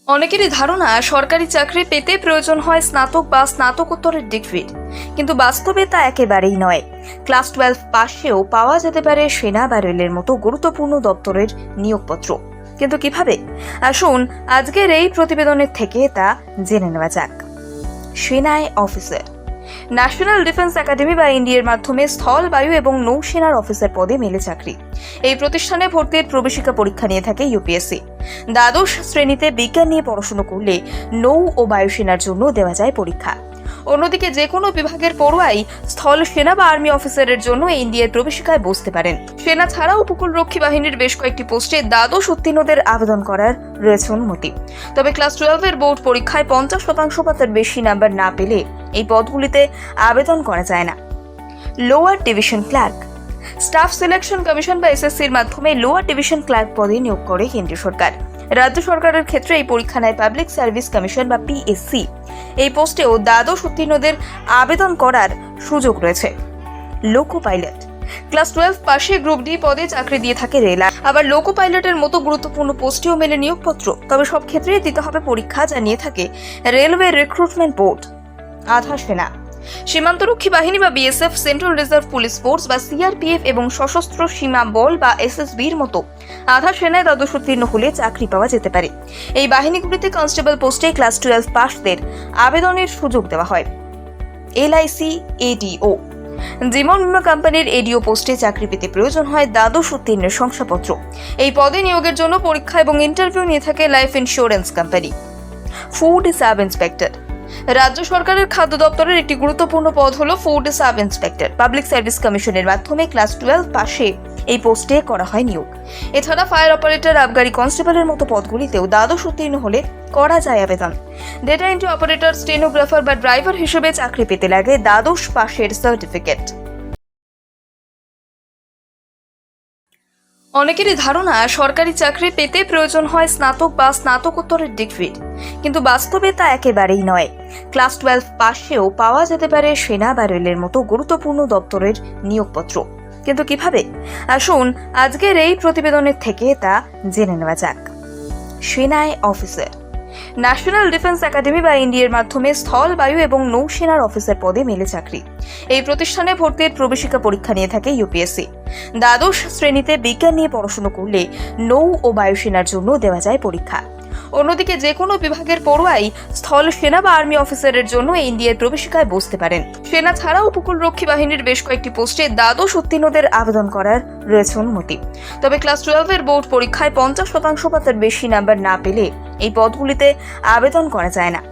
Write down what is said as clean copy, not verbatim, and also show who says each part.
Speaker 1: অনেকেরই ধারণা সরকারি চাকরি পেতে প্রয়োজন হয় স্নাতক বা স্নাতকোত্তরের ডিগ্রি, কিন্তু বাস্তবে তা একেবারেই নয়। ক্লাস 12 পাশেও পাওয়া যেতে পারে সেনা বা রেলের মতো গুরুত্বপূর্ণ দপ্তরের নিয়োগপত্র। কিন্তু কিভাবে? আসুন আজকের এই প্রতিবেদনের থেকে তা জেনে নেওয়া যাক। সেনায় অফিসার। ন্যাশনাল ডিফেন্স একাডেমি বা এনডিএর মাধ্যমে স্থল, বায়ু এবং নৌসেনার অফিসার পদে মেলে চাকরি। এই প্রতিষ্ঠানে ভর্তির প্রবেশিকা পরীক্ষা নিয়ে থাকে ইউপিএসসি। দ্বাদশ শ্রেণীতে বিজ্ঞান নিয়ে পড়াশোনা করলে নৌ ও বায়ুসেনার জন্য দেওয়া যায় পরীক্ষা। অন্যদিকে যে কোনো বিভাগের পড়ুয়াই স্থল সেনা বা আর্মি অফিসারের জন্য এনডিএর প্রবেশিকায় বসতে পারেন। সেনা ছাড়াও উপকূলরক্ষী বাহিনীর বেশ কয়েকটি পোস্টে দ্বাদশ উত্তীর্ণদের আবেদন করার রয়েছে অনুমতি। তবে ক্লাস 12 এর বোর্ড পরীক্ষায় 50% বা তার বেশি নাম্বার না পেলে এই পদগুলিতে আবেদন করা যায় না। Lower division clerk. Staff Selection Commission বা এসএসসির মাধ্যমে লোয়ার ডিভিশন ক্লার্ক পদে নিয়োগ করে কেন্দ্রীয় সরকার। রাজ্য সরকারের ক্ষেত্রে এই পরীক্ষা নেয় পাবলিক সার্ভিস কমিশন বা পিএসসি। এই পোস্টেও দ্বাদশ উত্তীর্ণদের আবেদন করার সুযোগ রয়েছে। Loco pilot. ক্লাস 12 পাশে গ্রুপ ডি পদে চাকরি দিয়ে থাকে রেল। আবার লোকো পাইলটের মতো গুরুত্বপূর্ণ পোস্টেও মেলে নিয়োগপত্র। তবে সব ক্ষেত্রেই দিতে হবে পরীক্ষা, যা নিয়ে থাকে রেলওয়ে রিক্রুটমেন্ট বোর্ড। আধা সেনা। সীমান্তরক্ষী বাহিনী বা BSF, central reserve police force বা সিআরপিএফ এবং সশস্ত্র সীমা বল বা এসএসবির মতো আধা সেনায় দ্বাদশ উত্তীর্ণ হলে চাকরি পাওয়া যেতে পারে। এই বাহিনীগুলিতে কনস্টেবল পোস্টে ক্লাস 12 পাসদের আবেদনের সুযোগ দেওয়া হয়। LIC ADO. জীবন বীমা কোম্পানির এডিও পোস্টে চাকরি পেতে প্রয়োজন হয় দ্বাদশ উত্তীর্ণের শংসাপত্র। এই পদে নিয়োগের জন্য পরীক্ষা এবং ইন্টারভিউ নিয়ে থাকে life insurance company. Food sub inspector. রাজ্য সরকারের খাদ্য দপ্তরের একটি গুরুত্বপূর্ণ পদ হলো food sub inspector. Public service কমিশনের মাধ্যমে ক্লাস 12 পাশে এই পোস্টে করা হয় নিয়োগ। এছাড়া ফায়ার অপারেটর, আবগারি কনস্টেবলের মতো পদগুলিতেও দ্বাদশ উত্তীর্ণ হলে করা যায় আবেদন। ডেটা এন্ট্রি অপারেটর, স্টেনোগ্রাফার বা ড্রাইভার হিসেবে চাকরি পেতে লাগে দ্বাদশ পাশের সার্টিফিকেট। অনেকেরই ধারণা সরকারি চাকরি পেতে প্রয়োজন হয় স্নাতক বা স্নাতকোত্তরের ডিগ্রি, কিন্তু বাস্তবে তা একেবারেই নয়। ক্লাস 12 পাশেও পাওয়া যেতে পারে সেনা বা রেলের মতো গুরুত্বপূর্ণ দপ্তরের নিয়োগপত্র। কিন্তু কিভাবে? আসুন আজকের এই প্রতিবেদনের থেকে তা জেনে নেওয়া যাক। সেনায় অফিসার। ন্যাশনাল ডিফেন্স একাডেমি বা এনডিএর মাধ্যমে স্থল, বায়ু এবং নৌসেনার অফিসার পদে মেলে চাকরি। এই প্রতিষ্ঠানে ভর্তির প্রবেশিকা পরীক্ষা নিয়ে থাকে ইউপিএসসি। দ্বাদশ শ্রেণীতে বিজ্ঞান নিয়ে পড়াশোনা করলে নৌ ও বায়ুসেনার জন্য দেওয়া যায় পরীক্ষা। অন্যদিকে যে কোনো বিভাগের পড়ুয়াই স্থল সেনা বা আর্মি অফিসারের জন্য এনডিএর প্রবেশিকায় বসতে পারেন। সেনা ছাড়াও উপকূলরক্ষী বাহিনীর বেশ কয়েকটি পোস্টে দ্বাদশ উত্তীর্ণদের আবেদন করার রয়েছে অনুমতি। তবে ক্লাস 12 এর বোর্ড পরীক্ষায় 50% বা তার বেশি নাম্বার না পেলে এই পদগুলিতে আবেদন করা যায় না।